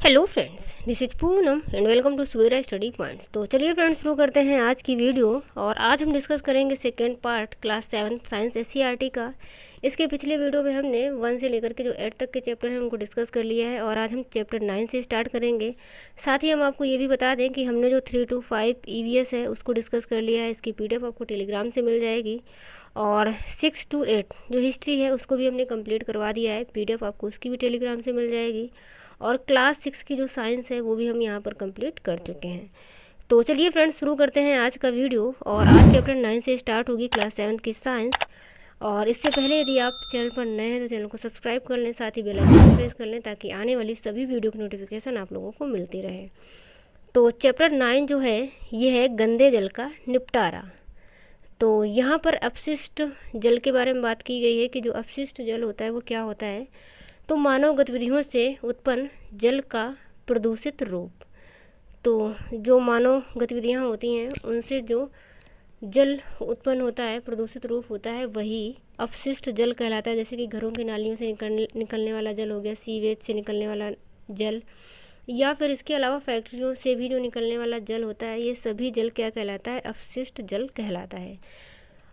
Hello friends, this is Poonam and welcome to Suvera study points. तो चलिए friends, शुरू करते हैं आज की वीडियो। और आज हम डिस्कस करेंगे second part class 7 science SCERT का। इसके पिछले वीडियो में हमने 1 से लेकर के जो 8 तक के चैप्टर हैं उनको डिस्कस कर लिया है, और आज हम चैप्टर 9 से स्टार्ट करेंगे। साथ ही हम आपको ये भी बता दें कि हमने जो 3 to 5 ईवीएस है उसको डिस्कस कर लिया है। इसकी पीडीएफ आपको टेलीग्राम से मिल जाएगी। और 6 to 8 जो हिस्ट्री है उसको भी हमने कंप्लीट करवा दिया है, पीडीएफ आपको उसकी भी टेलीग्राम से मिल जाएगी। और क्लास 6 की जो साइंस है वो भी हम यहाँ पर कंप्लीट कर चुके हैं। तो चलिए फ्रेंड्स, शुरू करते हैं आज का वीडियो। और आज चैप्टर 9 से स्टार्ट होगी क्लास 7 की साइंस। और इससे पहले यदि आप चैनल पर नए हैं तो चैनल को सब्सक्राइब कर लें, साथ ही बेल आइकन प्रेस कर लें ताकि आने वाली सभी वीडियो की नोटिफिकेशन आप लोगों को मिलती रहे। तो चैप्टर 9 जो है ये है गंदे जल का निपटारा। तो यहाँ पर अपशिष्ट जल के बारे में बात की गई है कि जो अपशिष्ट जल होता है वो क्या होता है। तो मानव गतिविधियों से उत्पन्न जल का प्रदूषित रूप। तो जो मानव गतिविधियाँ होती हैं उनसे जो जल उत्पन्न होता है, प्रदूषित रूप होता है, वही अपशिष्ट जल कहलाता है। जैसे कि घरों की नालियों से निकलने वाला जल हो गया, सीवेज से निकलने वाला जल, या फिर इसके अलावा फैक्ट्रियों से भी जो निकलने वाला जल होता है, ये सभी जल क्या कहलाता है? अपशिष्ट जल कहलाता है।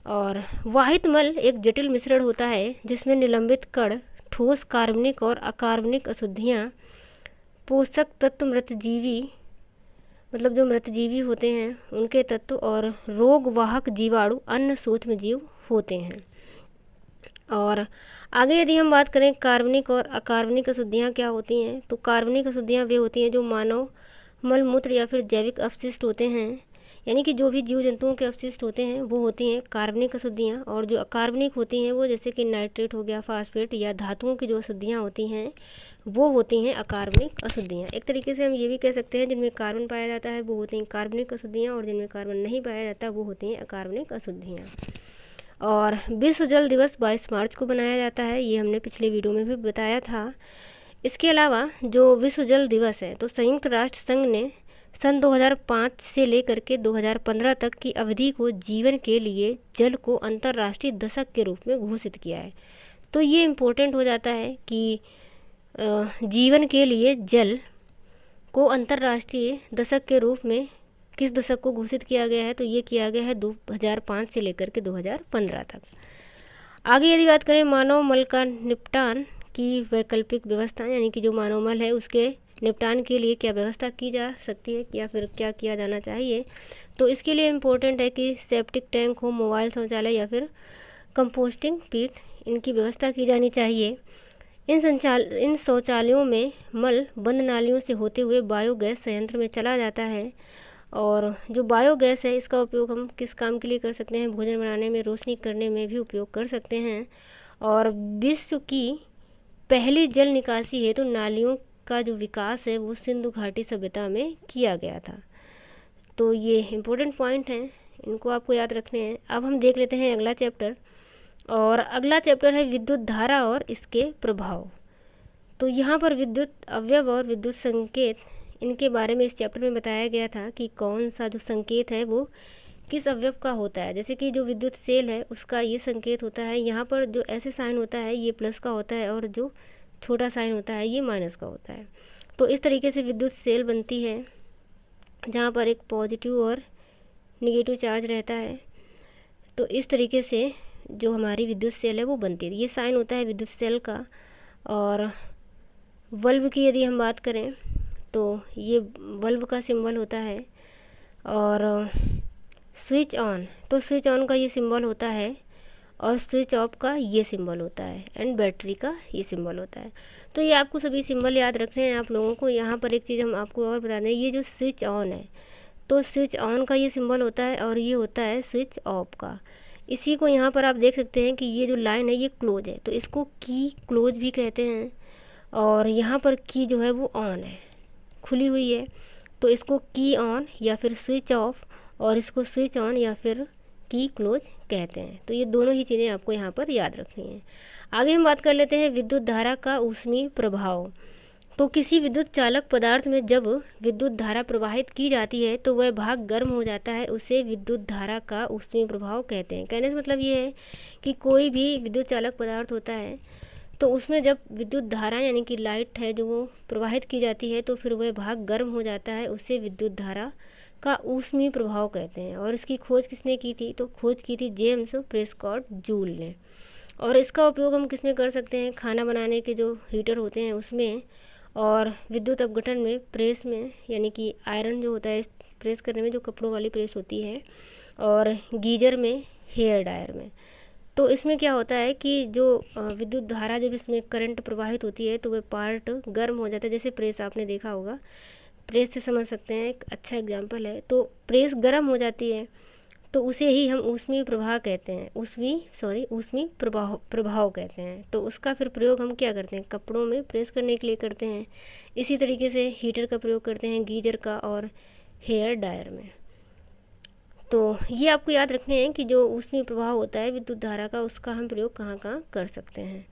और वाहित मल एक जटिल मिश्रण होता है जिसमें निलंबित कण, ठोस कार्बनिक और अकार्बनिक अशुद्धियाँ, पोषक तत्व, मृतजीवी मतलब जो मृतजीवी होते हैं उनके तत्व, और रोगवाहक जीवाणु, अन्य सूक्ष्म जीव होते हैं। और आगे यदि हम बात करें कार्बनिक और अकार्बनिक अशुद्धियाँ क्या होती हैं, तो कार्बनिक अशुद्धियाँ वे होती हैं जो मानव मल मूत्र या फिर जैविक अपशिष्ट होते हैं, यानी कि जो भी जीव जंतुओं के अपशिष्ट होते हैं वो होती हैं कार्बनिक अशुद्धियाँ। और जो अकार्बनिक होती हैं वो जैसे कि नाइट्रेट हो गया, फास्फेट या धातुओं की जो अशुद्धियाँ होती हैं वो होती हैं अकार्बनिक अशुद्धियाँ। एक तरीके से हम ये भी कह सकते हैं जिनमें कार्बन पाया जाता है वो होती हैं कार्बनिक अशुद्धियाँ, और जिनमें कार्बन नहीं पाया जाता वो होती हैं अकार्बनिक अशुद्धियाँ। और विश्व जल दिवस 22 मार्च को बनाया जाता है, ये हमने पिछले वीडियो में भी बताया था। इसके अलावा जो विश्व जल दिवस है तो संयुक्त राष्ट्र संघ ने सन 2005 से लेकर के 2015 तक की अवधि को जीवन के लिए जल को अंतर्राष्ट्रीय दशक के रूप में घोषित किया है। तो ये इम्पोर्टेंट हो जाता है कि जीवन के लिए जल को अंतर्राष्ट्रीय दशक के रूप में किस दशक को घोषित किया गया है, तो ये किया गया है 2005 से लेकर के 2015 तक। आगे यदि बात करें मानव मल का निपटान की वैकल्पिक व्यवस्था, यानी कि जो मानव मल है उसके निपटान के लिए क्या व्यवस्था की जा सकती है या फिर क्या किया जाना चाहिए, तो इसके लिए इम्पोर्टेंट है कि सेप्टिक टैंक हो, मोबाइल शौचालय या फिर कंपोस्टिंग पीट, इनकी व्यवस्था की जानी चाहिए। इन शौचालयों में मल बंद नालियों से होते हुए बायोगैस संयंत्र में चला जाता है। और जो बायोगैस है इसका उपयोग हम किस काम के लिए कर सकते हैं? भोजन बनाने में, रोशनी करने में भी उपयोग कर सकते हैं। और विश्व की पहली जल निकासी है तो नालियों का जो विकास है वो सिंधु घाटी सभ्यता में किया गया था। तो ये इम्पोर्टेंट पॉइंट हैं, इनको आपको याद रखने हैं। अब हम देख लेते हैं अगला चैप्टर। और अगला चैप्टर है विद्युत धारा और इसके प्रभाव। तो यहाँ पर विद्युत अवयव और विद्युत संकेत, इनके बारे में इस चैप्टर में बताया गया था कि कौन सा जो संकेत है वो किस अवयव का होता है। जैसे कि जो विद्युत सेल है उसका ये संकेत होता है, यहाँ पर जो ऐसे साइन होता है ये प्लस का होता है, और जो छोटा साइन होता है ये माइनस का होता है। तो इस तरीके से विद्युत सेल बनती है जहाँ पर एक पॉजिटिव और निगेटिव चार्ज रहता है। तो इस तरीके से जो हमारी विद्युत सेल है वो बनती है, ये साइन होता है विद्युत सेल का। और बल्ब की यदि हम बात करें तो ये बल्ब का सिंबल होता है। और स्विच ऑन, तो स्विच ऑन का ये सिंबल होता है, और स्विच ऑफ का ये सिंबल होता है, एंड बैटरी का ये सिंबल होता है। तो ये आपको सभी सिंबल याद रखने हैं आप लोगों को। यहाँ पर एक चीज़ हम आपको और बता दें, ये जो स्विच ऑन है तो स्विच ऑन का ये सिंबल होता है, और ये होता है स्विच ऑफ का। इसी को यहाँ पर आप देख सकते हैं कि ये जो लाइन है ये क्लोज है, तो इसको की क्लोज भी कहते हैं। और यहाँ पर की जो है वो ऑन है, खुली हुई है, तो इसको की ऑन या फिर स्विच ऑफ, और इसको स्विच ऑन या फिर की क्लोज कहते हैं। तो ये दोनों ही चीज़ें आपको यहाँ पर याद रखनी है। आगे हम बात कर लेते हैं विद्युत धारा का ऊष्मीय प्रभाव। तो किसी विद्युत चालक पदार्थ में जब विद्युत धारा प्रवाहित की जाती है तो वह भाग गर्म हो जाता है, उसे विद्युत धारा का ऊष्मीय प्रभाव कहते हैं। कहने से मतलब ये है कि कोई भी विद्युत चालक पदार्थ होता है तो उसमें जब विद्युत धारा यानी कि लाइट है जो वो प्रवाहित की जाती है तो फिर वह भाग गर्म हो जाता है, उससे विद्युत धारा का ऊष्मीय प्रभाव कहते हैं। और इसकी खोज किसने की थी? तो खोज की थी जेम्स प्रेस्कॉट जूल ने। और इसका उपयोग हम किस में कर सकते हैं? खाना बनाने के जो हीटर होते हैं उसमें, और विद्युत अपघटन में, प्रेस में, यानी कि आयरन जो होता है प्रेस करने में, जो कपड़ों वाली प्रेस होती है, और गीजर में, हेयर ड्रायर में। तो इसमें क्या होता है कि जो विद्युत धारा जब इसमें करंट प्रवाहित होती है तो वह पार्ट गर्म हो जाता है। जैसे प्रेस आपने देखा होगा, प्रेस से समझ सकते हैं, एक अच्छा एग्जांपल है। तो प्रेस गर्म हो जाती है तो उसे ही हम ऊष्मीय प्रवाह कहते हैं, ऊष्मीय प्रभाव कहते हैं। तो उसका फिर प्रयोग हम क्या करते हैं? कपड़ों में प्रेस करने के लिए करते हैं। इसी तरीके से हीटर का प्रयोग करते हैं, गीजर का और हेयर ड्रायर में। तो ये आपको याद रखने हैं कि जो ऊष्मीय प्रभाव होता है विद्युत धारा का, उसका हम प्रयोग कहाँ कहाँ कर सकते हैं।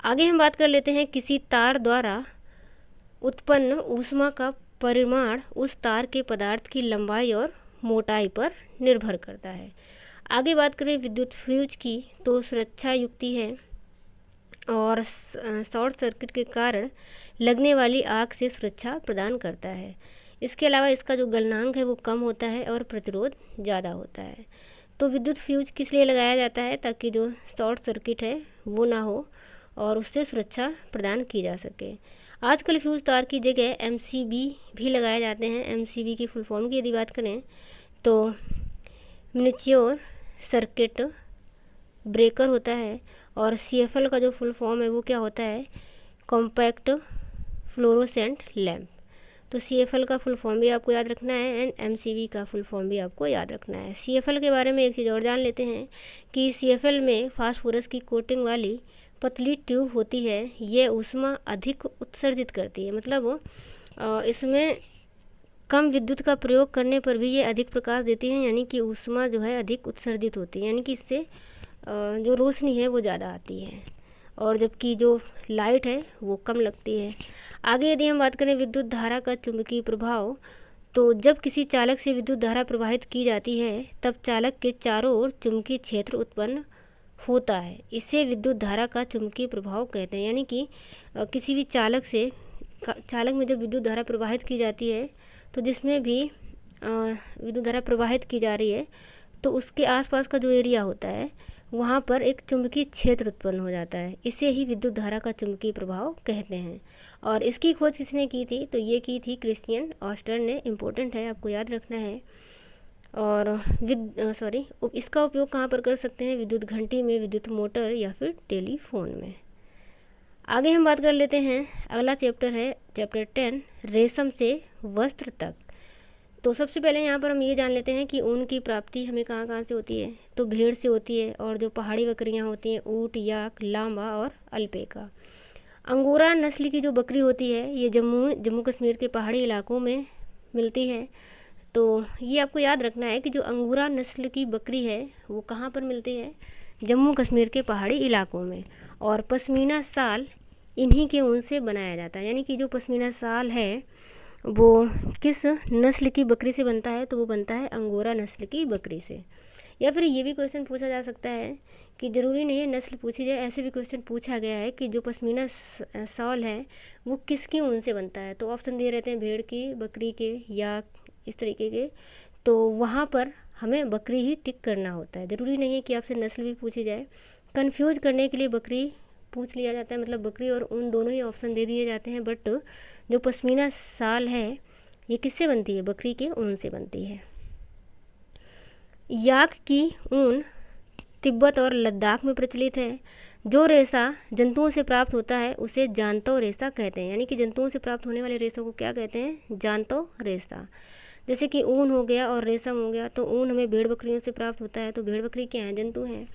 आगे हम बात कर लेते हैं, किसी तार द्वारा उत्पन्न ऊष्मा का परिमाण उस तार के पदार्थ की लंबाई और मोटाई पर निर्भर करता है। आगे बात करें विद्युत फ्यूज की, तो सुरक्षा युक्ति है और शॉर्ट सर्किट के कारण लगने वाली आग से सुरक्षा प्रदान करता है। इसके अलावा इसका जो गलनांक है वो कम होता है और प्रतिरोध ज़्यादा होता है। तो विद्युत फ्यूज किस लिए लगाया जाता है? ताकि जो शॉर्ट सर्किट है वो ना हो और उससे सुरक्षा प्रदान की जा सके। आजकल फ्यूज तार की जगह एमसीबी भी लगाए जाते हैं। एमसीबी की फुल फॉर्म की यदि बात करें तो मिनिएचर सर्किट ब्रेकर होता है, और सीएफएल का जो फुल फॉर्म है वो क्या होता है? Compact fluorescent lamp. तो सीएफएल का फुल फॉर्म भी आपको याद रखना है एंड एमसीबी का फुल फॉर्म भी आपको याद रखना है। सीएफएल के बारे में एक चीज़ और जान लेते हैं कि सीएफएल में फास्फोरस की कोटिंग वाली पतली ट्यूब होती है। ये ऊष्मा अधिक उत्सर्जित करती है, मतलब इसमें कम विद्युत का प्रयोग करने पर भी ये अधिक प्रकाश देती है, यानी कि ऊष्मा जो है अधिक उत्सर्जित होती है, यानी कि इससे जो रोशनी है वो ज़्यादा आती है, और जबकि जो लाइट है वो कम लगती है। आगे यदि हम बात करें विद्युत धारा का चुंबकीय प्रभाव, तो जब किसी चालक से विद्युत धारा प्रवाहित की जाती है तब चालक के चारों ओर चुंबकीय क्षेत्र उत्पन्न होता है। इसे विद्युत धारा का चुंबकीय प्रभाव कहते हैं। यानी कि किसी भी चालक में जब विद्युत धारा प्रवाहित की जाती है तो जिसमें भी विद्युत धारा प्रवाहित की जा रही है तो उसके आसपास का जो एरिया होता है वहाँ पर एक चुंबकीय क्षेत्र उत्पन्न हो जाता है। इसे ही विद्युत धारा का चुंबकीय प्रभाव कहते हैं। और इसकी खोज किसने की थी? तो ये की थी क्रिश्चियन ऑस्टर ने। इम्पोर्टेंट है, आपको याद रखना है। और इसका उपयोग कहाँ पर कर सकते हैं? विद्युत घंटी में, विद्युत मोटर या फिर टेलीफोन में। आगे हम बात कर लेते हैं, अगला चैप्टर है चैप्टर 10, रेशम से वस्त्र तक। तो सबसे पहले यहाँ पर हम ये जान लेते हैं कि ऊन की प्राप्ति हमें कहाँ कहाँ से होती है। तो भेड़ से होती है, और जो पहाड़ी बकरियाँ होती हैं ऊँट, याक, लांबा और अल्पेका। अंगोरा नस्ल की जो बकरी होती है ये जम्मू कश्मीर के पहाड़ी इलाकों में मिलती है। तो ये आपको याद रखना है कि जो अंगोरा नस्ल की बकरी है वो कहाँ पर मिलती है? जम्मू कश्मीर के पहाड़ी इलाकों में। और पश्मीना शाल इन्हीं के ऊन से बनाया जाता है। यानी कि जो पश्मीना शाल है वो किस नस्ल की बकरी से बनता है? तो वो बनता है अंगोरा नस्ल की बकरी से। या फिर ये भी क्वेश्चन पूछा जा सकता है कि ज़रूरी नहीं है नस्ल पूछी जाए, ऐसे भी क्वेश्चन पूछा गया है कि जो पश्मीना शॉल है वो किसकी ऊन से बनता है। तो ऑप्शन दिए रहते हैं भेड़ की, बकरी के, या इस तरीके के। तो वहाँ पर हमें बकरी ही टिक करना होता है, ज़रूरी नहीं है कि आपसे नस्ल भी पूछी जाए। कन्फ्यूज़ करने के लिए बकरी पूछ लिया जाता है, मतलब बकरी और ऊन दोनों ही ऑप्शन दे दिए जाते हैं। बट जो पश्मीना शाल है ये किससे बनती है? बकरी के ऊन से बनती है। याक की ऊन तिब्बत और लद्दाख में प्रचलित है। जो रेशा जंतुओं से प्राप्त होता है उसे जानतो रेशा कहते हैं। यानी कि जंतुओं से प्राप्त होने वाले रेशों को क्या कहते हैं? जानतो रेशा। जैसे कि ऊन हो गया और रेशम हो गया। तो ऊन हमें भेड़ बकरियों से प्राप्त होता है, तो भेड़ बकरी क्या है? जंतु हैं।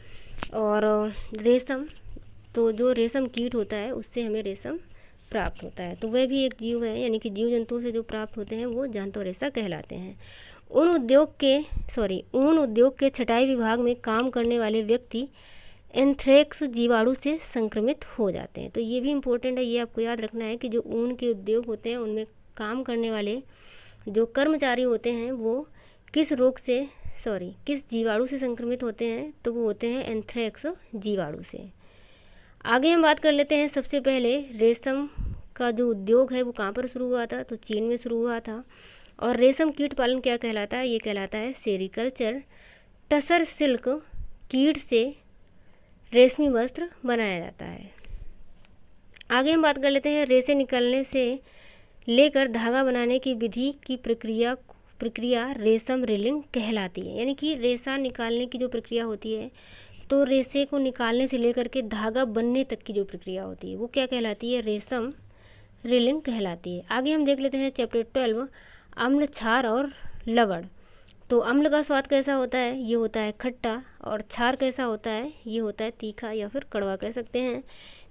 और रेशम, तो जो रेशम कीट होता है उससे हमें रेशम प्राप्त होता है, तो वह भी एक जीव है। यानी कि जीव जंतुओं से जो प्राप्त होते हैं वो जानतो रेशा कहलाते हैं। ऊन उद्योग के छटाई विभाग में काम करने वाले व्यक्ति एंथ्रेक्स जीवाणु से संक्रमित हो जाते हैं। तो ये भी इम्पोर्टेंट है, ये आपको याद रखना है कि जो ऊन के उद्योग होते हैं उनमें काम करने वाले जो कर्मचारी होते हैं वो किस जीवाणु से संक्रमित होते हैं? तो वो होते हैं एंथ्रेक्स जीवाणु से। आगे हम बात कर लेते हैं सबसे पहले रेशम का जो उद्योग है वो कहाँ पर शुरू हुआ था, तो चीन में शुरू हुआ था। और रेशम कीट पालन क्या कहलाता है, ये कहलाता है सेरीकल्चर। टसर सिल्क कीट से रेशमी वस्त्र बनाया जाता है। आगे हम बात कर लेते हैं रेशे निकलने से लेकर धागा बनाने की विधि की प्रक्रिया रेशम रीलिंग कहलाती है। यानी कि रेशा निकालने की जो प्रक्रिया होती है, तो रेशे को निकालने से लेकर के धागा बनने तक की जो प्रक्रिया होती है वो क्या कहलाती है, रेशम रीलिंग कहलाती है। आगे हम देख लेते हैं चैप्टर 12 अम्ल, क्षार और लवण। तो अम्ल का स्वाद कैसा होता है, ये होता है खट्टा। और क्षार कैसा होता है, ये होता है तीखा या फिर कड़वा कह सकते हैं।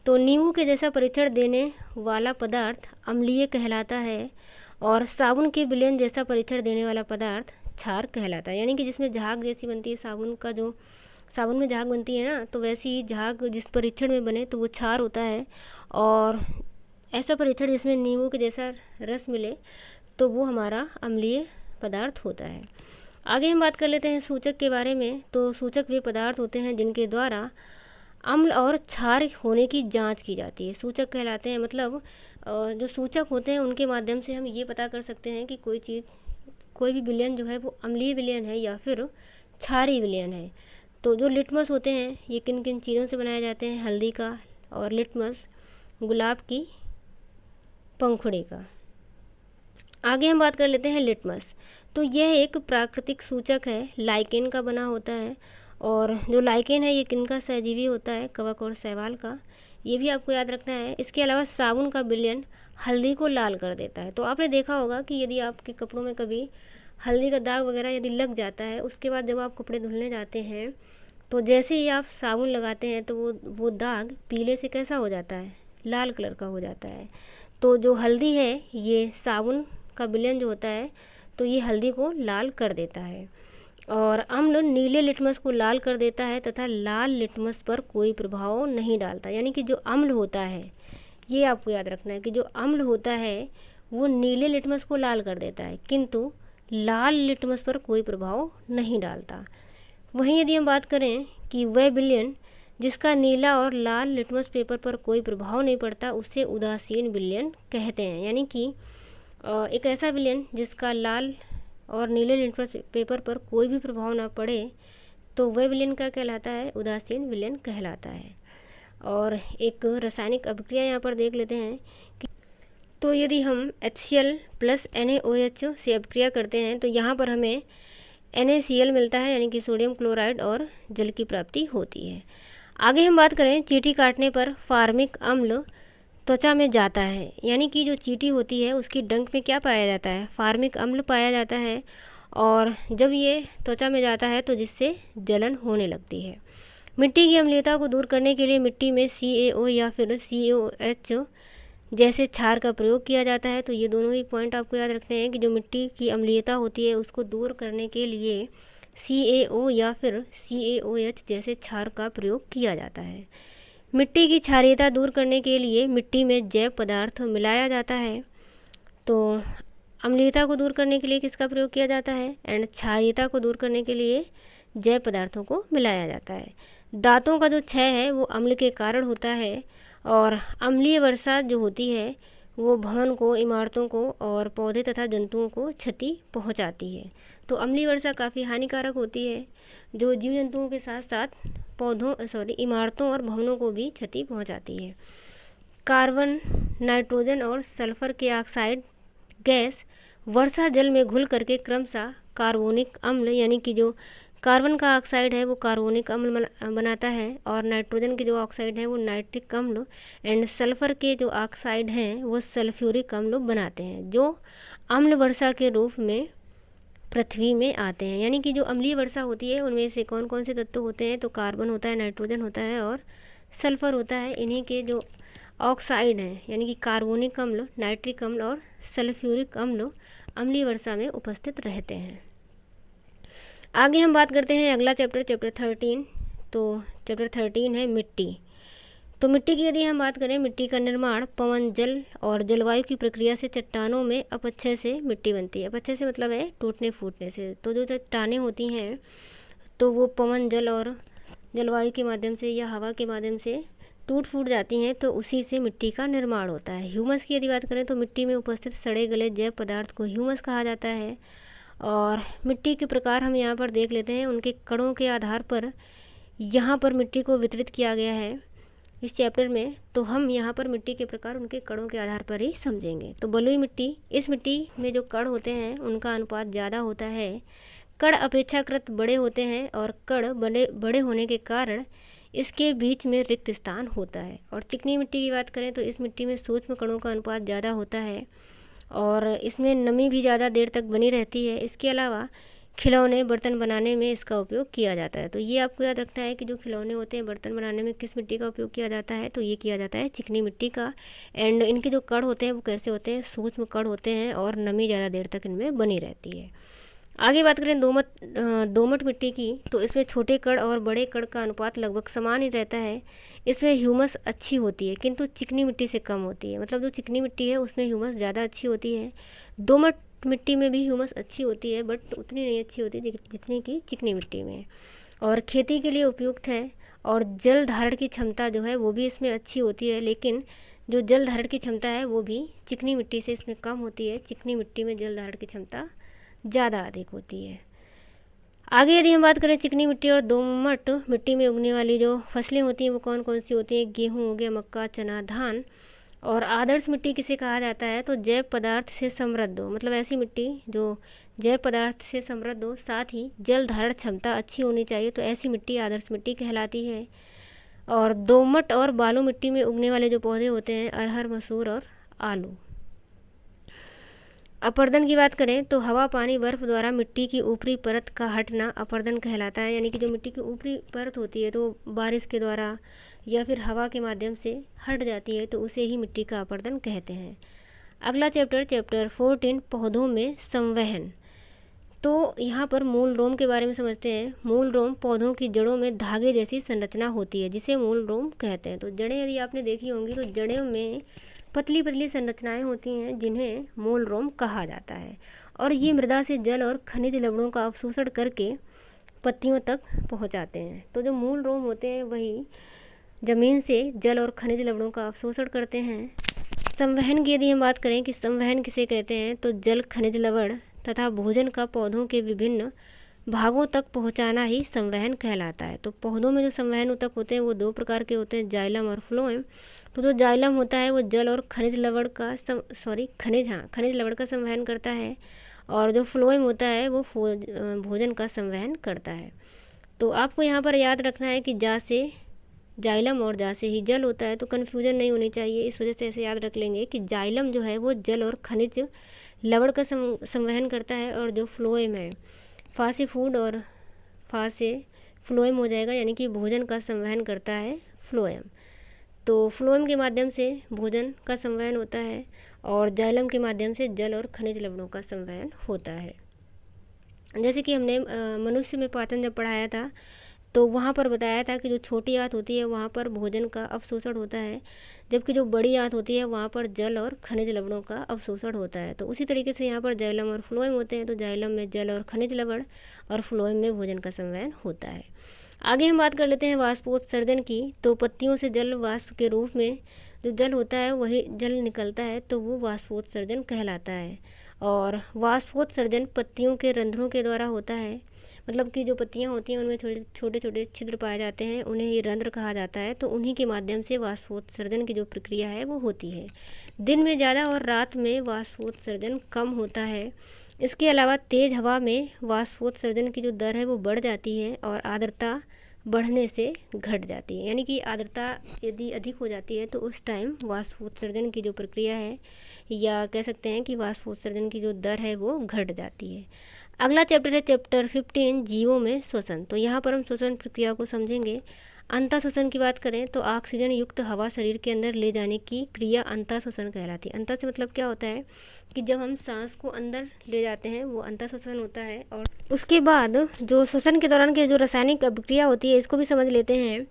तो नींबू के जैसा परीक्षण देने वाला पदार्थ अम्लीय कहलाता है। और साबुन के विलयन जैसा परीक्षण देने वाला पदार्थ क्षार कहलाता है। यानी कि जिसमें झाग जैसी बनती है, साबुन में झाग बनती है ना, तो वैसी ही झाग जिस परीक्षण में बने तो वो क्षार होता है। और ऐसा परीक्षण जिसमें नींबू के जैसा रस मिले तो वो हमारा अम्लीय पदार्थ होता है। आगे हम बात कर लेते हैं सूचक के बारे में। तो सूचक वे पदार्थ होते हैं जिनके द्वारा अम्ल और क्षार होने की जांच की जाती है, सूचक कहलाते हैं। मतलब जो सूचक होते हैं उनके माध्यम से हम ये पता कर सकते हैं कि कोई भी विलयन जो है वो अम्लीय विलयन है या फिर क्षारीय विलयन है। तो जो लिटमस होते हैं ये किन किन चीज़ों से बनाए जाते हैं, हल्दी का, और लिटमस गुलाब की पंखुड़ी का। आगे हम बात कर लेते हैं लिटमस। तो यह एक प्राकृतिक सूचक है, लाइकेन का बना होता है। और जो लाइकेन है ये किनका, सहजीवी होता है, कवक और शैवाल का। ये भी आपको याद रखना है। इसके अलावा साबुन का विलयन हल्दी को लाल कर देता है। तो आपने देखा होगा कि यदि आपके कपड़ों में कभी हल्दी का दाग वगैरह यदि लग जाता है, उसके बाद जब आप कपड़े धुलने जाते हैं तो जैसे ही आप साबुन लगाते हैं तो वो दाग पीले से कैसा हो जाता है, लाल कलर का हो जाता है। तो जो हल्दी है ये साबुन का विलयन जो होता है तो ये हल्दी को लाल कर देता है। और अम्ल नीले लिटमस को लाल कर देता है तथा लाल लिटमस पर कोई प्रभाव नहीं डालता। यानी कि जो अम्ल होता है, ये आपको याद रखना है कि जो अम्ल होता है वो नीले लिटमस को लाल कर देता है किंतु लाल लिटमस पर कोई प्रभाव नहीं डालता। वहीं यदि हम बात करें कि वह विलयन जिसका नीला और लाल लिटमस पेपर पर कोई प्रभाव नहीं पड़ता उसे उदासीन विलयन कहते हैं। यानी कि एक ऐसा विलयन जिसका लाल और नीले लिटमस पेपर पर कोई भी प्रभाव ना पड़े तो वह विलयन क्या कहलाता है, उदासीन विलयन कहलाता है। और एक रासायनिक अभिक्रिया यहाँ पर देख लेते हैं कि तो यदि हम HCl + NaOH से अभिक्रिया करते हैं तो यहाँ पर हमें NaCl मिलता है, यानी कि सोडियम क्लोराइड, और जल की प्राप्ति होती है। आगे हम बात करें चींटी काटने पर फार्मिक अम्ल त्वचा में जाता है। यानी कि जो चींटी होती है उसकी डंक में क्या पाया जाता है, फार्मिक अम्ल पाया जाता है। और जब ये त्वचा में जाता है तो जिससे जलन होने लगती है। मिट्टी की अम्लीयता को दूर करने के लिए मिट्टी में CaO या फिर CaOH जैसे क्षार का प्रयोग किया जाता है। तो ये दोनों ही पॉइंट आपको याद रखने हैं कि जो मिट्टी की अम्लीयता होती है उसको दूर करने के लिए CaO या फिर CaOH जैसे क्षार का प्रयोग किया जाता है। मिट्टी की क्षारीयता दूर करने के लिए मिट्टी में जैव पदार्थ मिलाया जाता है। तो अम्लीयता को दूर करने के लिए किसका प्रयोग किया जाता है, एंड क्षारीयता को दूर करने के लिए जैव पदार्थों को मिलाया जाता है। दांतों का जो क्षय है वो अम्ल के कारण होता है। और अम्लीय वर्षा जो होती है वो भवन को, इमारतों को और पौधे तथा जंतुओं को क्षति पहुंचाती है। तो अम्लीय वर्षा काफ़ी हानिकारक होती है, जो जीव जंतुओं के साथ साथ इमारतों और भवनों को भी क्षति पहुंचाती है। कार्बन, नाइट्रोजन और सल्फर के ऑक्साइड गैस वर्षा जल में घुल करके क्रमशः कार्बोनिक अम्ल, यानी कि जो कार्बन का ऑक्साइड है वो कार्बोनिक अम्ल बनाता है, और नाइट्रोजन के जो ऑक्साइड है वो नाइट्रिक अम्ल, एंड सल्फर के जो ऑक्साइड हैं वो सल्फ्यूरिक अम्ल बनाते हैं, जो अम्ल वर्षा के रूप में पृथ्वी में आते हैं। यानी कि जो अम्लीय वर्षा होती है उनमें से कौन कौन से तत्व होते हैं, तो कार्बन होता है, नाइट्रोजन होता है और सल्फर होता है। इन्हीं के जो ऑक्साइड हैं यानी कि कार्बोनिक अम्ल, नाइट्रिक अम्ल और सल्फ्यूरिक अम्ल अम्लीय वर्षा में उपस्थित रहते हैं। आगे हम बात करते हैं अगला चैप्टर 13। तो चैप्टर 13 है मिट्टी। तो मिट्टी की यदि हम बात करें, मिट्टी का निर्माण पवन, जल और जलवायु की प्रक्रिया से चट्टानों में अपक्षय से मिट्टी बनती है। अपक्षय से मतलब है टूटने फूटने से। तो जो चट्टानें होती हैं तो वो पवन, जल और जलवायु के माध्यम से या हवा के माध्यम से टूट फूट जाती हैं तो उसी से मिट्टी का निर्माण होता है। ह्यूमस की यदि बात करें तो मिट्टी में उपस्थित सड़े गले जैव पदार्थ को ह्यूमस कहा जाता है। और मिट्टी के प्रकार हम यहाँ पर देख लेते हैं, उनके कणों के आधार पर यहाँ पर मिट्टी को वितरित किया गया है इस चैप्टर में। तो हम यहाँ पर मिट्टी के प्रकार उनके कणों के आधार पर ही समझेंगे। तो बलुई मिट्टी, इस मिट्टी में जो कण होते हैं उनका अनुपात ज़्यादा होता है, कण अपेक्षाकृत बड़े होते हैं और कण बड़े होने के कारण इसके बीच में रिक्त स्थान होता है। और चिकनी मिट्टी की बात करें तो इस मिट्टी में सूक्ष्म कणों का अनुपात ज़्यादा होता है और इसमें नमी भी ज़्यादा देर तक बनी रहती है। इसके अलावा खिलौने बर्तन बनाने में इसका उपयोग किया जाता है। तो ये आपको याद रखना है कि जो खिलौने होते हैं बर्तन बनाने में किस मिट्टी का उपयोग किया जाता है, तो ये किया जाता है चिकनी मिट्टी का। एंड इनके जो कण होते हैं वो कैसे होते हैं, सूक्ष्म कण होते हैं और नमी ज़्यादा देर तक इनमें बनी रहती है। आगे बात करें दोमट मिट्टी की, तो इसमें छोटे कण और बड़े कण का अनुपात लगभग समान ही रहता है। इसमें ह्यूमस अच्छी होती है किंतु चिकनी मिट्टी से कम होती है। मतलब जो चिकनी मिट्टी है उसमें ह्यूमस ज़्यादा अच्छी होती है। दोमट मिट्टी में भी ह्यूमस अच्छी होती है बट उतनी नहीं अच्छी होती जितनी कि चिकनी मिट्टी में, और खेती के लिए उपयुक्त है। और जल धारण की क्षमता जो है वो भी इसमें अच्छी होती है, लेकिन जो जल धारण की क्षमता है वो भी चिकनी मिट्टी से इसमें कम होती है। चिकनी मिट्टी में जल धारण की क्षमता ज़्यादा अधिक होती है। आगे यदि हम बात करें चिकनी मिट्टी और दोमट मिट्टी में उगने वाली जो फसलें होती हैं वो कौन कौन सी होती हैं, गेहूँ हो गया, मक्का, चना, धान। और आदर्श मिट्टी किसे कहा जाता है, तो जैव पदार्थ से समृद्ध हो, मतलब ऐसी मिट्टी जो जैव पदार्थ से समृद्ध हो, साथ ही जल धारण क्षमता अच्छी होनी चाहिए, तो ऐसी मिट्टी आदर्श मिट्टी कहलाती है। और दोमट और बालू मिट्टी में उगने वाले जो पौधे होते हैं, अरहर, मसूर और आलू। अपर्दन की बात करें तो हवा, पानी, बर्फ द्वारा मिट्टी की ऊपरी परत का हटना अपर्दन कहलाता है। यानी कि जो मिट्टी की ऊपरी परत होती है तो बारिश के द्वारा या फिर हवा के माध्यम से हट जाती है, तो उसे ही मिट्टी का अपर्दन कहते हैं। अगला चैप्टर 14 पौधों में संवहन। तो यहाँ पर मूल रोम के बारे में समझते हैं। मूल रोम पौधों की जड़ों में धागे जैसी संरचना होती है जिसे मूल रोम कहते हैं। तो जड़ें यदि आपने देखी होंगी तो जड़ों में पतली पतली संरचनाएं होती हैं जिन्हें मूल रोम कहा जाता है। और ये मृदा से जल और खनिज लवणों का अवशोषण करके पत्तियों तक पहुंचाते हैं। तो जो मूल रोम होते हैं वही ज़मीन से जल और खनिज लवणों का अवशोषण करते हैं। संवहन की यदि हम बात करें कि संवहन किसे कहते हैं, तो जल, खनिज लवण तथा भोजन का पौधों के विभिन्न भागों तक पहुंचाना ही संवहन कहलाता है। तो पौधों में जो संवहन ऊतक होते हैं वो दो प्रकार के होते हैं, जाइलम और फ्लोएम। तो जो जाइलम होता है वो जल और खनिज लवण का खनिज लवण का संवहन करता है, और जो फ्लोएम होता है वो भोजन का संवहन करता है। तो आपको यहाँ पर याद रखना है कि जा से जाइलम और जा से ही जल होता है, तो कन्फ्यूजन नहीं होनी चाहिए। इस वजह से ऐसे याद रख लेंगे कि जाइलम जो है वो जल और खनिज लवण का संवहन करता है, और जो फ्लोएम है फा से फूड और फा से फ्लोएम हो जाएगा, यानी कि भोजन का संवहन करता है फ्लोएम। तो फ्लोएम के माध्यम से भोजन का संवहन होता है और जाइलम के माध्यम से जल और खनिज लवणों का संवहन होता है। जैसे कि हमने मनुष्य में पाचन जब पढ़ाया था तो वहाँ पर बताया था कि जो छोटी आंत होती है वहाँ पर भोजन का अवशोषण होता है, जबकि जो बड़ी आंत होती है वहाँ पर जल और खनिज लवणों का अवशोषण होता है। तो उसी तरीके से यहाँ पर जाइलम और फ्लोएम होते हैं। तो जाइलम में जल और खनिज लवण और फ्लोएम में भोजन का संवहन होता है। आगे हम बात कर लेते हैं वाष्पोत्सर्जन की। तो पत्तियों से जल वाष्प के रूप में जो जल होता है वही जल निकलता है, तो वो वाष्पोत्सर्जन कहलाता है। और वाष्पोत्सर्जन पत्तियों के रंध्रों के द्वारा होता है, मतलब कि जो पत्तियां होती हैं उनमें छोटे छोटे छिद्र पाए जाते हैं, उन्हें ही रंध्र कहा जाता है। तो उन्हीं के माध्यम से वाष्पोत्सर्जन की जो प्रक्रिया है वो होती है। दिन में ज़्यादा और रात में वाष्पोत्सर्जन कम होता है। इसके अलावा तेज़ हवा में वाष्पोत्सर्जन की जो दर है वो बढ़ जाती है और आर्द्रता बढ़ने से घट जाती है। यानी कि आर्द्रता यदि अधिक हो जाती है तो उस टाइम वाष्पोत्सर्जन की जो प्रक्रिया है, या कह सकते हैं कि वाष्पोत्सर्जन की जो दर है वो घट जाती है। अगला चैप्टर है चैप्टर 15 जीवों में श्वसन। तो यहाँ पर हम श्वसन प्रक्रिया को समझेंगे। अंतःश्वसन की बात करें तो ऑक्सीजन युक्त हवा शरीर के अंदर ले जाने की क्रिया अंतःश्वसन कहलाती है। अंतः से मतलब क्या होता है कि जब हम सांस को अंदर ले जाते हैं वो अंतःश्वसन होता है। और उसके बाद जो श्वसन के दौरान की जो रासायनिक अभिक्रिया होती है इसको भी समझ लेते हैं।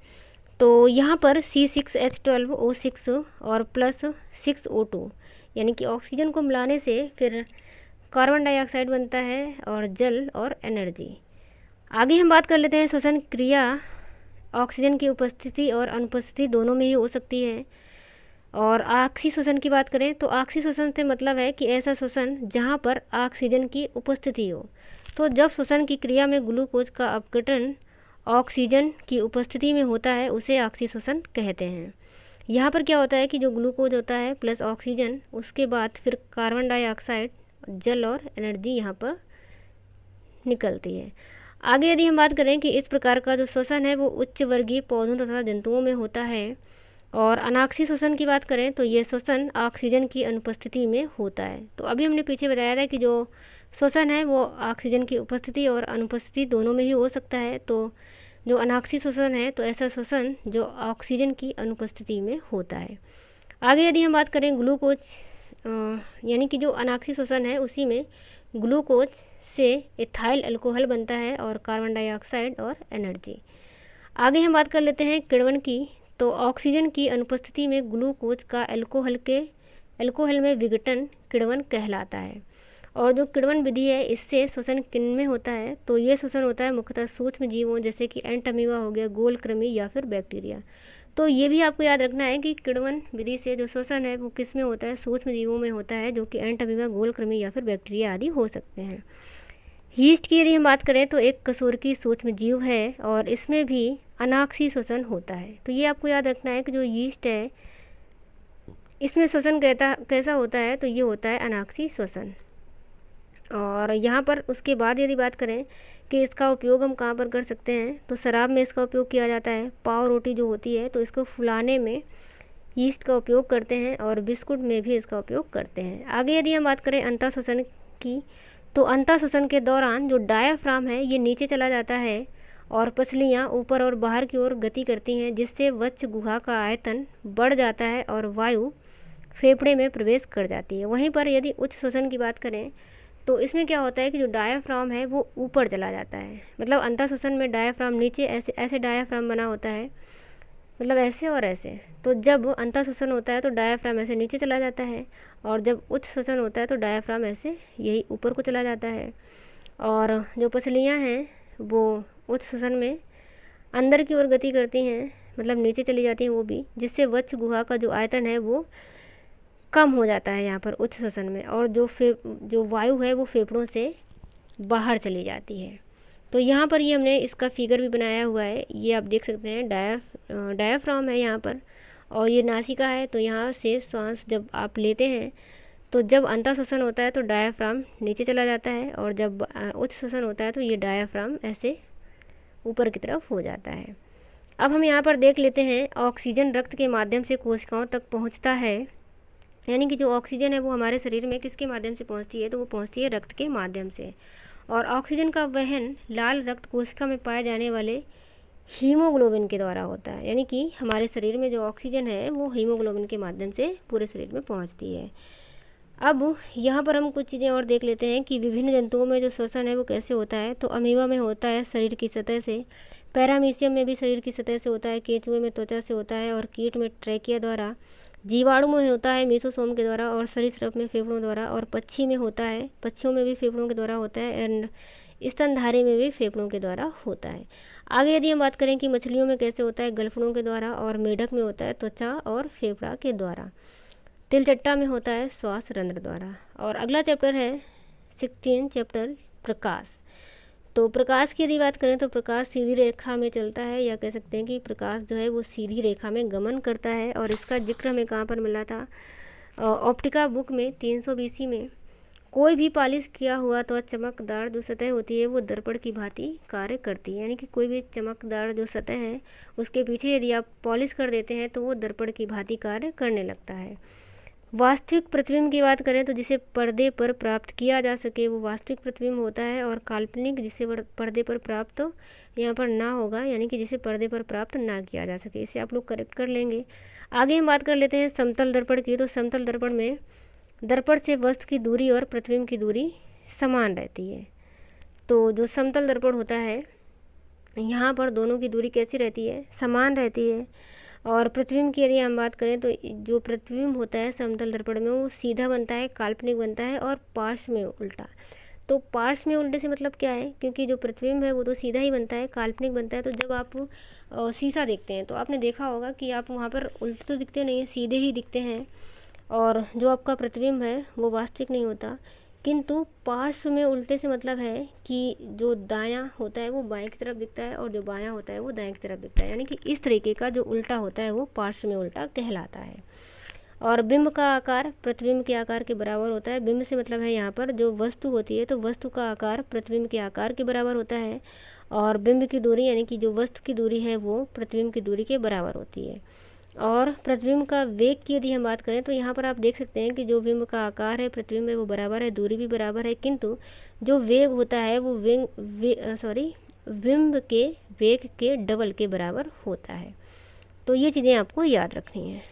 तो यहाँ पर C6H12O6 और प्लस 6O2 यानी कि ऑक्सीजन को मिलाने से फिर कार्बन डाइऑक्साइड बनता है और जल और एनर्जी। आगे हम बात कर लेते हैं श्वसन क्रिया ऑक्सीजन की उपस्थिति और अनुपस्थिति दोनों में ही हो सकती है। और ऑक्सी श्वसन की बात करें तो ऑक्सी श्वसन से मतलब है कि ऐसा श्वसन जहाँ पर ऑक्सीजन की उपस्थिति हो। तो जब श्वसन की क्रिया में ग्लूकोज का अपघटन ऑक्सीजन की उपस्थिति में होता है उसे ऑक्सी श्वसन कहते हैं। यहाँ पर क्या होता है कि जो ग्लूकोज होता है प्लस ऑक्सीजन, उसके बाद फिर कार्बन डाइऑक्साइड, जल और एनर्जी यहाँ पर निकलती है। आगे यदि हम बात करें कि इस प्रकार का जो श्वसन है वो उच्च वर्गीय पौधों तथा जंतुओं में होता है। और अनाक्सी श्वसन की बात करें तो ये श्वसन ऑक्सीजन की अनुपस्थिति में होता है। तो अभी हमने पीछे बताया था कि जो श्वसन है वो ऑक्सीजन की उपस्थिति और अनुपस्थिति दोनों में ही हो सकता है। तो जो अनाक्सी श्वसन है तो ऐसा श्वसन जो ऑक्सीजन की अनुपस्थिति में होता है। आगे यदि हम बात करें ग्लूकोज, यानी कि जो अनाक्सी श्वसन है उसी में ग्लूकोज से इथाइल अल्कोहल बनता है और कार्बन डाइऑक्साइड और एनर्जी। आगे हम बात कर लेते हैं किण्वन की। तो ऑक्सीजन की अनुपस्थिति में ग्लूकोज का अल्कोहल में विघटन किण्वन कहलाता है। और जो किण्वन विधि है इससे श्वसन किन में होता है, तो ये श्वसन होता है मुख्यतः सूक्ष्म जीवों जैसे कि एंट अमीबा हो गया, गोल कृमि या फिर बैक्टीरिया। तो ये भी आपको याद रखना है कि किण्वन विधि से जो श्वसन है वो किस में होता है, सूक्ष्म जीवों में होता है, जो कि एंट अमीबा, गोल कृमि या फिर बैक्टीरिया आदि हो सकते हैं। यीस्ट की यदि हम बात करें तो एक कशोरकी सूक्ष्म जीव है और इसमें भी अनाक्सी श्वसन होता है। तो ये आपको याद रखना है कि जो यीस्ट है इसमें श्वसन कैसा होता है, तो ये होता है अनाक्सी श्वसन। और यहाँ पर उसके बाद यदि बात करें कि इसका उपयोग हम कहाँ पर कर सकते हैं, तो शराब में इसका उपयोग किया जाता है। पाव रोटी जो होती है तो इसको फुलाने में यीस्ट का उपयोग करते हैं और बिस्कुट में भी इसका उपयोग करते हैं। आगे यदि हम बात करें अंतः श्वसन की, तो अंतः श्वसन के दौरान जो डायाफ्राम है ये नीचे चला जाता है और पसलियाँ ऊपर और बाहर की ओर गति करती हैं, जिससे वक्ष गुहा का आयतन बढ़ जाता है और वायु फेफड़े में प्रवेश कर जाती है। वहीं पर यदि उच्च श्वसन की बात करें तो इसमें क्या होता है कि जो डायाफ्राम है वो ऊपर चला जाता है। मतलब अंतः श्वसन में डायाफ्राम नीचे ऐसे डायाफ्राम बना होता है, मतलब ऐसे और ऐसे। तो जब अंतः श्वसन होता है तो डायाफ्राम ऐसे नीचे चला जाता है और जब उच्च श्वसन होता है तो डायाफ्राम ऐसे यही ऊपर को चला जाता है। और जो पसलियाँ हैं वो उच्च श्वसन में अंदर की ओर गति करती हैं, मतलब नीचे चली जाती हैं वो भी, जिससे वक्ष गुहा का जो आयतन है वो कम हो जाता है यहाँ पर उच्च श्वसन में। और जो वायु है वो फेफड़ों से बाहर चली जाती है। तो यहाँ पर ये हमने इसका फिगर भी बनाया हुआ है, ये आप देख सकते हैं। डायाफ्राम है यहाँ पर और ये नासिका है। तो यहाँ से श्वास जब आप लेते हैं तो जब अंतः श्वसन होता है तो डायाफ्राम नीचे चला जाता है और जब उच्च श्वसन होता है तो ये डायाफ्राम ऐसे ऊपर की तरफ हो जाता है। अब हम यहाँ पर देख लेते हैं ऑक्सीजन रक्त के माध्यम से कोशिकाओं तक पहुँचता है, यानी कि जो ऑक्सीजन है वो हमारे शरीर में किसके माध्यम से पहुँचती है, तो वो पहुँचती है रक्त के माध्यम से। और ऑक्सीजन का वहन लाल रक्त कोशिका में पाए जाने वाले हीमोग्लोबिन के द्वारा होता है। यानी कि हमारे शरीर में जो ऑक्सीजन है वो हीमोग्लोबिन के माध्यम से पूरे शरीर में पहुँचती है। अब यहाँ पर हम कुछ चीज़ें और देख लेते हैं कि विभिन्न जंतुओं में जो श्वसन है वो कैसे होता है। तो अमीबा में होता है शरीर की सतह से, पैरामीशियम में भी शरीर की सतह से होता है, केंचुए में त्वचा से होता है और कीट में ट्रैकिया द्वारा, जीवाणु में होता है मीसोसोम के द्वारा और सरीसृप में फेफड़ों द्वारा, और पक्षी में होता है, पक्षियों में भी फेफड़ों के द्वारा होता है, एंड स्तनधारी में भी फेफड़ों के द्वारा होता है। आगे यदि हम बात करें कि मछलियों में कैसे होता है, गलफड़ों के द्वारा, और मेढक में होता है त्वचा और फेफड़ा के द्वारा, तिलचट्टा में होता है श्वास रंध्र द्वारा। और अगला चैप्टर है 16 चैप्टर प्रकाश। तो प्रकाश की यदि बात करें तो प्रकाश सीधी रेखा में चलता है, या कह सकते हैं कि प्रकाश जो है वो सीधी रेखा में गमन करता है। और इसका जिक्र हमें कहाँ पर मिला था, ऑप्टिका बुक में 320 में। कोई भी पॉलिश किया हुआ तो चमकदार जो सतह होती है वो दर्पण की भांति कार्य करती है। यानी कि कोई भी चमकदार जो सतह है उसके पीछे यदि आप पॉलिश कर देते हैं तो वो दर्पण की भांति कार्य करने लगता है। वास्तविक प्रतिबिंब की बात करें तो जिसे पर्दे पर प्राप्त किया जा सके वो वास्तविक प्रतिबिंब होता है, और काल्पनिक जिसे पर्दे पर प्राप्त यहाँ पर ना होगा, यानी कि जिसे पर्दे पर प्राप्त ना किया जा सके। इसे आप लोग करेक्ट कर लेंगे। आगे हम बात कर लेते हैं समतल दर्पण की। तो समतल दर्पण में दर्पण से वस्तु की दूरी और प्रतिबिंब की दूरी समान रहती है। तो जो समतल दर्पण होता है यहाँ पर दोनों की दूरी कैसी रहती है, समान रहती है। और प्रतिबिंब की यदि हम बात करें तो जो प्रतिबिंब होता है समतल दर्पण में वो सीधा बनता है, काल्पनिक बनता है और पार्श्व में उल्टा। तो पार्श्व में उल्टे से मतलब क्या है, क्योंकि जो प्रतिबिंब है वो तो सीधा ही बनता है, काल्पनिक बनता है। तो जब आप शीशा देखते हैं तो आपने देखा होगा कि आप वहाँ पर उल्टे तो दिखते नहीं हैं, सीधे ही दिखते हैं, और जो आपका प्रतिबिंब है वो वास्तविक नहीं होता। किंतु पार्श्व में उल्टे से मतलब है कि जो दायां होता है वो बाएं की तरफ दिखता है और जो बायां होता है वो दाएं की तरफ दिखता है, यानी कि इस तरीके का जो उल्टा होता है वो पार्श्व में उल्टा कहलाता है। और बिंब का आकार प्रतिबिंब के आकार के बराबर होता है। बिंब से मतलब है यहाँ पर जो वस्तु होती है, तो वस्तु का आकार प्रतिबिंब के आकार के बराबर होता है, और बिंब की दूरी यानी कि जो वस्तु की दूरी है वो प्रतिबिंब की दूरी के बराबर होती है। और प्रतिबिंब का वेग की यदि हम बात करें तो यहाँ पर आप देख सकते हैं कि जो बिंब का आकार है प्रतिबिंब है वो बराबर है, दूरी भी बराबर है, किंतु जो वेग होता है वो बिंब के वेग के डबल के बराबर होता है। तो ये चीज़ें आपको याद रखनी है।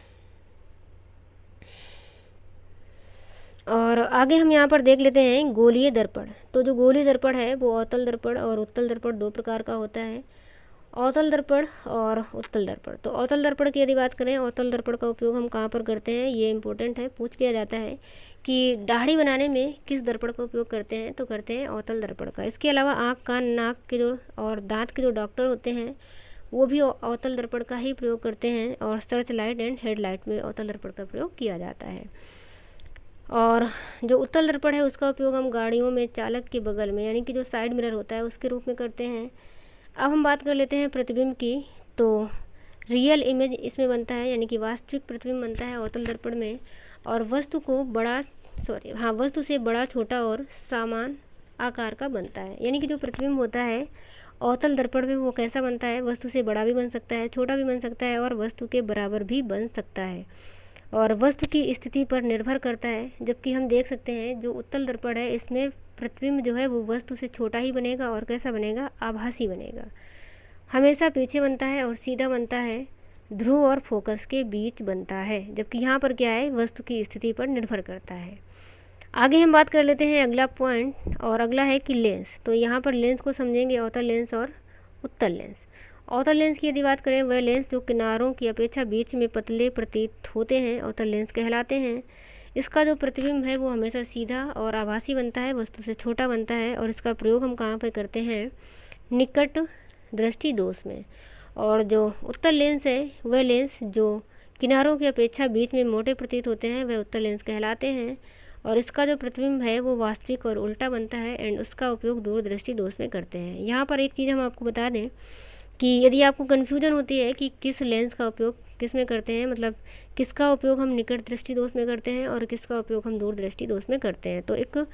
और आगे हम यहाँ पर देख लेते हैं गोलीय दर्पण। तो जो गोलीय दर्पण है वो अवतल दर्पण और उत्तल दर्पण दो प्रकार का होता है। अवतल दर्पण और उत्तल दर्पण। तो अवतल दर्पण की यदि बात करें, अवतल दर्पण का उपयोग हम कहाँ पर करते हैं, ये इंपॉर्टेंट है, पूछ किया जाता है कि दाढ़ी बनाने में किस दर्पण का उपयोग करते हैं, तो करते हैं अवतल दर्पण का। इसके अलावा आँख कान नाक के जो और दांत के जो डॉक्टर होते हैं वो भी अवतल दर्पण का ही प्रयोग करते हैं, और सर्च लाइट एंड हेडलाइट में अवतल दर्पण का प्रयोग किया जाता है। और जो उत्तल दर्पण है उसका उपयोग हम गाड़ियों में चालक के बगल में यानी कि जो साइड मिरर होता है उसके रूप में करते हैं। अब हम बात कर लेते हैं प्रतिबिंब की। तो रियल इमेज इसमें बनता है, यानी कि वास्तविक प्रतिबिंब बनता है अवतल दर्पण में, और वस्तु से बड़ा छोटा और समान आकार का बनता है। यानी कि जो प्रतिबिंब होता है अवतल दर्पण में वो कैसा बनता है, वस्तु से बड़ा भी बन सकता है, छोटा भी बन सकता है, और वस्तु के बराबर भी बन सकता है, और वस्तु की स्थिति पर निर्भर करता है। जबकि हम देख सकते हैं जो उत्तल दर्पण है इसमें प्रतिबिंब जो है वो वस्तु से छोटा ही बनेगा, और कैसा बनेगा, आभासी बनेगा, हमेशा पीछे बनता है और सीधा बनता है, ध्रुव और फोकस के बीच बनता है। जबकि यहाँ पर क्या है, वस्तु की स्थिति पर निर्भर करता है। आगे हम बात कर लेते हैं अगला पॉइंट, और अगला है कि लेंस। तो यहाँ पर लेंस को समझेंगे, अवतल लेंस और उत्तल लेंस। अवतल लेंस की यदि बात करें, वह लेंस जो किनारों की अपेक्षा बीच में पतले प्रतीत होते हैं अवतल लेंस कहलाते हैं। इसका जो प्रतिबिंब है वो हमेशा सीधा और आभासी बनता है, वस्तु से छोटा बनता है, और इसका प्रयोग हम कहाँ पर करते हैं, निकट दृष्टि दोष में। और जो उत्तल लेंस है वह लेंस जो किनारों की अपेक्षा बीच में मोटे प्रतीत होते हैं वह उत्तल लेंस कहलाते हैं, और इसका जो प्रतिबिंब है वो वास्तविक और उल्टा बनता है, एंड उसका उपयोग दूरदृष्टि दोष में करते हैं। यहाँ पर एक चीज़ हम आपको बता दें कि यदि आपको कन्फ्यूजन होती है कि किस लेंस का उपयोग किस में करते हैं, मतलब किसका उपयोग हम निकट दृष्टि दोष में करते हैं और किसका उपयोग हम दूरदृष्टि दोष में करते हैं, तो एक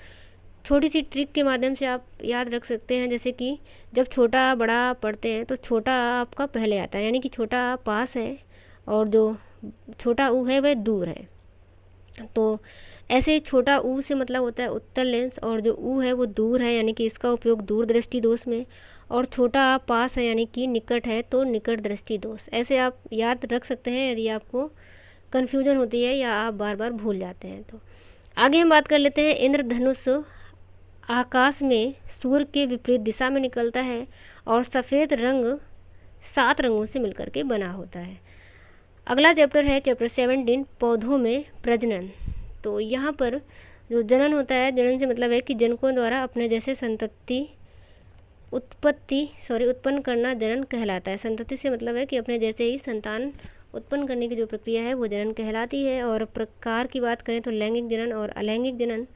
छोटी सी ट्रिक के माध्यम से आप याद रख सकते हैं। जैसे कि जब छोटा बड़ा पढ़ते हैं तो छोटा आपका पहले आता है, यानी कि छोटा पास है और जो छोटा ऊ है वह दूर है। तो ऐसे छोटा ऊ से मतलब होता है उत्तल लेंस, और जो ऊ है वो दूर है, यानी कि इसका उपयोग दूर दृष्टि दोष में, और छोटा पास है यानी कि निकट है तो निकट दृष्टि दोष। ऐसे आप याद रख सकते हैं यदि आपको कन्फ्यूजन होती है या आप बार बार भूल जाते हैं। तो आगे हम बात कर लेते हैं इंद्रधनुष आकाश में सूर्य के विपरीत दिशा में निकलता है, और सफ़ेद रंग 7 रंगों से मिलकर के बना होता है। अगला चैप्टर है चैप्टर 17 पौधों में प्रजनन। तो यहाँ पर जो जनन होता है, जनन से मतलब है कि जनकों द्वारा अपने जैसे संतति उत्पन्न करना जनन कहलाता है। संतति से मतलब है कि अपने जैसे ही संतान उत्पन्न करने की जो प्रक्रिया है वो जनन कहलाती है। और प्रकार की बात करें तो लैंगिक जनन और अलैंगिक जनन।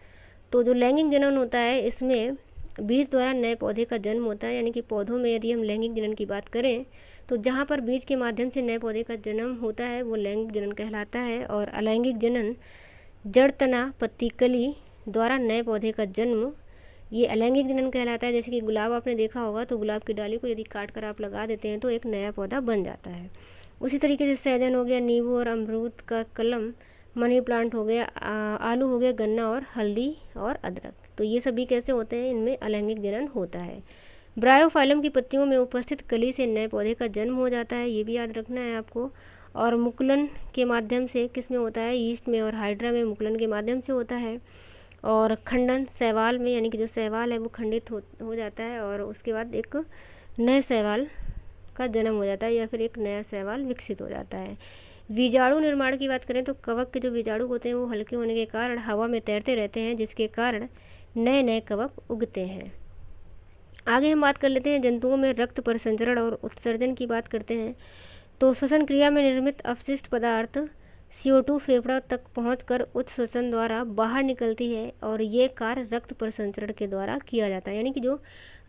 तो जो लैंगिक जनन होता है इसमें बीज द्वारा नए पौधे का जन्म होता है, यानी कि पौधों में यदि हम लैंगिक जनन की बात करें तो जहाँ पर बीज के माध्यम से नए पौधे का जन्म होता है वो लैंगिक जनन कहलाता है। और अलैंगिक जनन जड़ तना पत्ती कली द्वारा नए पौधे का जन्म, ये अलैंगिक जनन कहलाता है। जैसे कि गुलाब आपने देखा होगा तो गुलाब की डाली को यदि काट कर आप लगा देते हैं तो एक नया पौधा बन जाता है। उसी तरीके से सहजन हो गया, नींबू और अमरूद का कलम, मनी प्लांट हो गया, आलू हो गया, गन्ना और हल्दी और अदरक। तो ये सभी कैसे होते हैं, इनमें अलैंगिक जनन होता है। ब्रायोफाइलम की पत्तियों में उपस्थित कली से नए पौधे का जन्म हो जाता है, ये भी याद रखना है आपको। और मुकुलन के माध्यम से किस में होता है, ईस्ट में और हाइड्रा में मुकुलन के माध्यम से होता है। और खंडन शैवाल में, यानी कि जो शैवाल है वो खंडित हो जाता है, और उसके बाद एक नए शैवाल का जन्म हो जाता है या फिर एक नया शैवाल विकसित हो जाता है। बीजाणु निर्माण की बात करें तो कवक के जो बीजाणु होते हैं वो हल्के होने के कारण हवा में तैरते रहते हैं, जिसके कारण नए नए कवक उगते हैं। आगे हम बात कर लेते हैं जंतुओं में रक्त परिसंचरण और उत्सर्जन की बात करते हैं। तो श्वसन क्रिया में निर्मित अपशिष्ट पदार्थ CO2 फेफड़ा तक पहुंचकर उच्च श्वसन द्वारा बाहर निकलती है और ये कार्य रक्त परिसंचरण के द्वारा किया जाता है। यानी कि जो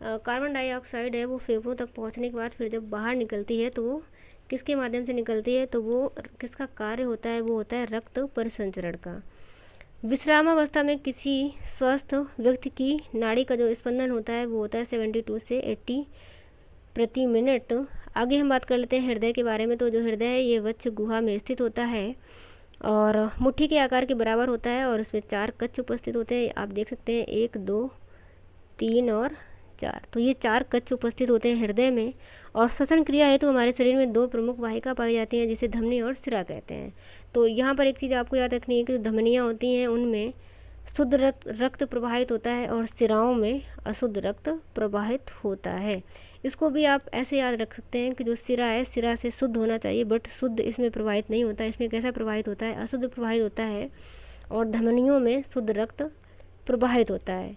कार्बन डाइऑक्साइड है वो फेफड़ों तक पहुंचने के बाद फिर जब बाहर निकलती है तो वो किसके माध्यम से निकलती है, तो वो किसका कार्य होता है, वो होता है रक्त परिसंचरण का। विश्रामावस्था में किसी स्वस्थ व्यक्ति की नाड़ी का जो स्पंदन होता है वो होता है 72 से 80 प्रति मिनट। आगे हम बात कर लेते हैं हृदय के बारे में। तो जो हृदय है ये वक्ष गुहा में स्थित होता है और मुट्ठी के आकार के बराबर होता है और इसमें 4 कक्ष उपस्थित होते हैं। आप देख सकते हैं 1, 2, 3 और 4। तो ये 4 कक्ष उपस्थित होते हैं हृदय में। और श्वसन क्रिया है तो हमारे शरीर में 2 प्रमुख वाहिका पाई जाती हैं जिसे धमनी और सिरा कहते हैं। तो यहाँ पर एक चीज़ आपको याद रखनी है कि जो धमनियाँ होती हैं उनमें शुद्ध रक्त प्रवाहित होता है और सिराओं में अशुद्ध रक्त प्रवाहित होता है। इसको भी आप ऐसे याद रख सकते हैं कि जो सिरा है सिरा से शुद्ध होना चाहिए, बट शुद्ध इसमें प्रवाहित नहीं होता है। इसमें कैसा प्रवाहित होता है, अशुद्ध प्रवाहित होता है और धमनियों में शुद्ध रक्त प्रवाहित होता है।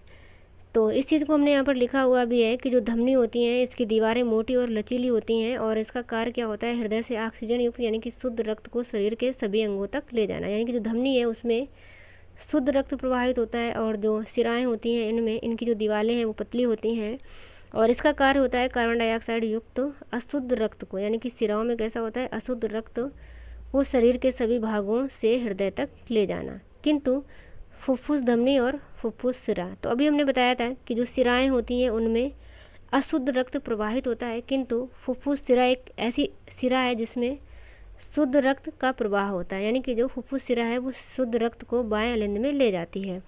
तो इस चीज़ को हमने यहाँ पर लिखा हुआ भी है कि जो धमनी होती हैं इसकी दीवारें मोटी और लचीली होती हैं और इसका कार्य क्या होता है, हृदय से ऑक्सीजन युक्त यानी कि शुद्ध रक्त को शरीर के सभी अंगों तक ले जाना। यानी कि जो धमनी है उसमें शुद्ध रक्त प्रवाहित होता है और जो सिराएँ होती हैं इनमें इनकी जो दीवारें हैं वो पतली होती हैं और इसका कार्य होता है कार्बन डाइऑक्साइड युक्त अशुद्ध रक्त को, यानी कि सिराओं में कैसा होता है, अशुद्ध रक्त को शरीर के सभी भागों से हृदय तक ले जाना। किंतु फुफ्फुस धमनी और फुफ्फुस सिरा, तो अभी हमने बताया था कि जो सिराएँ होती हैं उनमें अशुद्ध रक्त प्रवाहित होता है, किंतु फुफ्फुस सिरा एक ऐसी सिरा है जिसमें शुद्ध रक्त का प्रवाह होता है। यानी कि जो फुफ्फुस सिरा है वो शुद्ध रक्त को बाएं अलिंद में ले जाती है।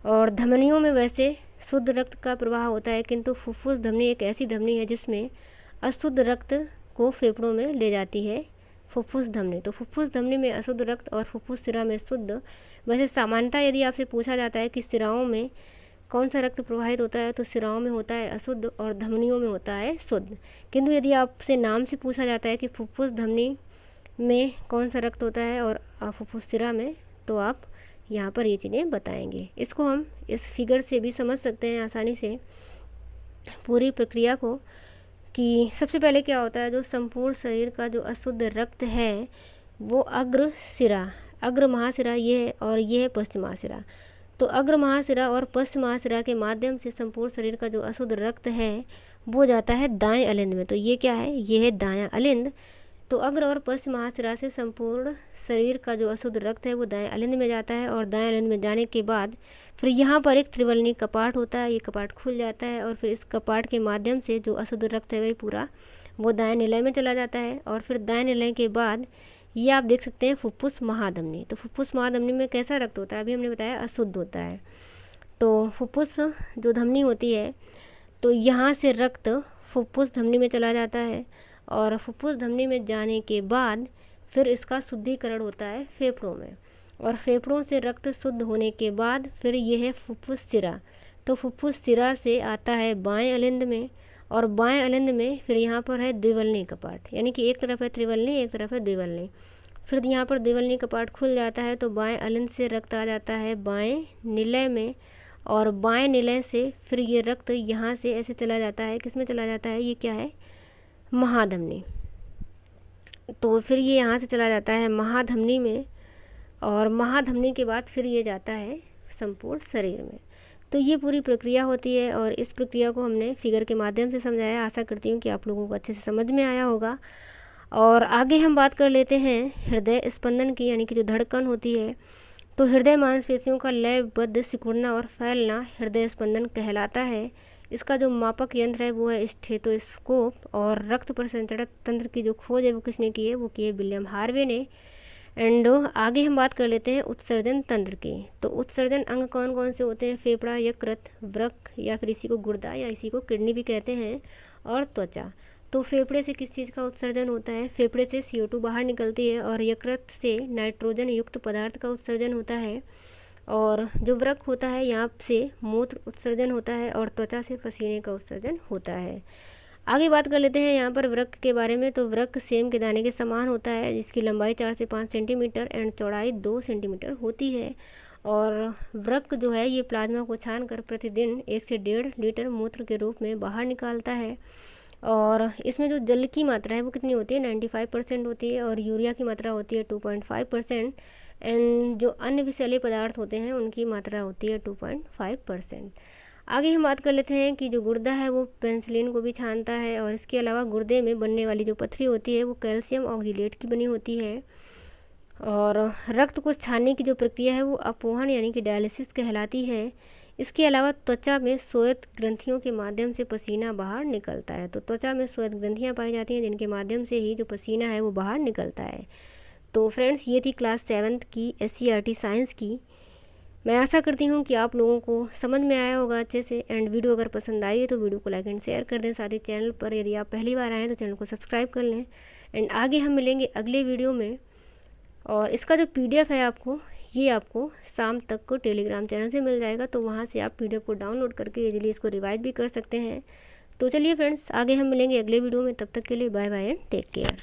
और धमनियों में वैसे शुद्ध रक्त का प्रवाह होता है, किंतु फुफ्फुस धमनी एक ऐसी धमनी है जिसमें अशुद्ध रक्त को फेफड़ों में ले जाती है फुफ्फुस धमनी। तो फुफ्फुस धमनी में अशुद्ध रक्त और फुफ्फुस सिरा में शुद्ध। वैसे सामान्यतः यदि आपसे पूछा जाता है कि सिराओं में कौन सा रक्त प्रवाहित होता है तो सिराओं में होता है अशुद्ध और धमनियों में होता है शुद्ध। किंतु यदि आपसे नाम से पूछा जाता है कि फुफ्फुस धमनी में कौन सा रक्त होता है और फुफ्फुस सिरा में, तो आप यहाँ पर ये चीज़ें बताएंगे। इसको हम इस फिगर से भी समझ सकते हैं आसानी से पूरी प्रक्रिया को, कि सबसे पहले क्या होता है, जो संपूर्ण शरीर का जो अशुद्ध रक्त है वो अग्र सिरा, अग्र महासिरा ये है और ये है पश्चिम महासिरा। तो अग्र महासिरा और पश्चिम महासिरा के माध्यम से संपूर्ण शरीर का जो अशुद्ध रक्त है वो जाता है दाएं अलिंद में। तो ये क्या है, ये है दायां अलिंद। तो अग्र और पश्चिम महासिरा से संपूर्ण शरीर का जो अशुद्ध रक्त है वो दाएं अलिंद में जाता है और दाएं अलिंद में जाने के बाद फिर यहाँ पर एक त्रिवलनी कपाट होता है, ये कपाट खुल जाता है और फिर इस कपाट के माध्यम से जो अशुद्ध रक्त है वही पूरा वो दाएं निलय में चला जाता है। और फिर दाएं निलय के बाद ये आप देख सकते हैं फुफ्फुस महाधमनी। तो फुफ्फुस महाधमनी में कैसा रक्त होता है, अभी हमने बताया अशुद्ध होता है। तो फुफ्फुस जो धमनी होती है तो यहाँ से रक्त फुफ्फुस धमनी में चला जाता है और फुफ्फुस धमनी में जाने के बाद फिर इसका शुद्धिकरण होता है फेफड़ों में और फेफड़ों से रक्त शुद्ध होने के बाद फिर ये है फुफ्फुस सिरा। तो फुफ्फुस सिरा से आता है बाएं अलिंद में और बाएं अलिंद में फिर यहाँ पर है द्विवलनी कपाट, यानी कि एक तरफ है त्रिवलनी एक तरफ है द्विवलनी। फिर यहाँ पर द्विवलनी कपाट खुल जाता है तो बाएं अलिंद से रक्त आ जाता है बाएं निलय में और बाएं निलय से फिर ये रक्त यहाँ से ऐसे चला जाता है, किस में चला जाता है, ये क्या है, महाधमनी। तो फिर ये यहाँ से चला जाता है महाधमनी में और महाधमनी के बाद फिर ये जाता है संपूर्ण शरीर में। तो ये पूरी प्रक्रिया होती है और इस प्रक्रिया को हमने फिगर के माध्यम से समझाया। आशा करती हूँ कि आप लोगों को अच्छे से समझ में आया होगा। और आगे हम बात कर लेते हैं हृदय स्पंदन की, यानी कि जो धड़कन होती है। तो हृदय मांसपेशियों का लयबद्ध सिकुड़ना और फैलना हृदय स्पंदन कहलाता है। इसका जो मापक यंत्र है वो है स्टेथोस्कोप और रक्त परिसंचरण तंत्र की जो खोज है वो किसने की है, वो की है विलियम हार्वे ने। एंड आगे हम बात कर लेते हैं उत्सर्जन तंत्र की। तो उत्सर्जन अंग कौन कौन से होते हैं, फेफड़ा, यकृत, वृक्क या फिर इसी को गुर्दा या इसी को किडनी भी कहते हैं, और त्वचा। तो फेफड़े से किस चीज़ का उत्सर्जन होता है, फेफड़े से CO2 बाहर निकलती है और यकृत से नाइट्रोजन युक्त पदार्थ का उत्सर्जन होता है और जो वृक्क होता है यहाँ से मूत्र उत्सर्जन होता है और त्वचा से पसीने का उत्सर्जन होता है। आगे बात कर लेते हैं यहाँ पर वृक्क के बारे में। तो वृक्क सेम के दाने के समान होता है जिसकी लंबाई 4 से 5 सेंटीमीटर एंड चौड़ाई 2 सेंटीमीटर होती है और वृक्क जो है ये प्लाज्मा को छानकर प्रतिदिन 1 से 1.5 लीटर मूत्र के रूप में बाहर निकालता है। और इसमें जो जल की मात्रा है वो कितनी होती है, 95% होती है, और यूरिया की मात्रा होती है 2.5%, एंड जो अन्य विषैले पदार्थ होते हैं उनकी मात्रा होती है 2.5%। आगे हम बात कर लेते हैं कि जो गुर्दा है वो पेनिसिलिन को भी छानता है, और इसके अलावा गुर्दे में बनने वाली जो पथरी होती है वो कैल्शियम ऑक्सीलेट की बनी होती है। और रक्त को छानने की जो प्रक्रिया है वो अपोहन यानी कि डायलिसिस कहलाती है। इसके अलावा त्वचा में श्वेत ग्रंथियों के माध्यम से पसीना बाहर निकलता है। तो त्वचा में श्वेत ग्रंथियाँ पाई जाती हैं जिनके माध्यम से ही जो पसीना है वो बाहर निकलता है। तो फ्रेंड्स, ये थी क्लास 7 की SCERT साइंस की। मैं आशा करती हूँ कि आप लोगों को समझ में आया होगा अच्छे से। एंड वीडियो अगर पसंद आई है तो वीडियो को लाइक एंड शेयर कर दें। साथ ही चैनल पर यदि आप पहली बार आए हैं तो चैनल को सब्सक्राइब कर लें। एंड आगे हम मिलेंगे अगले वीडियो में। और इसका जो PDF है ये आपको शाम तक को टेलीग्राम चैनल से मिल जाएगा, तो वहाँ से आप PDF को डाउनलोड करके इजीली इसको रिवाइज भी कर सकते हैं। तो चलिए फ्रेंड्स, आगे हम मिलेंगे अगले वीडियो में। तब तक के लिए bye bye and take care.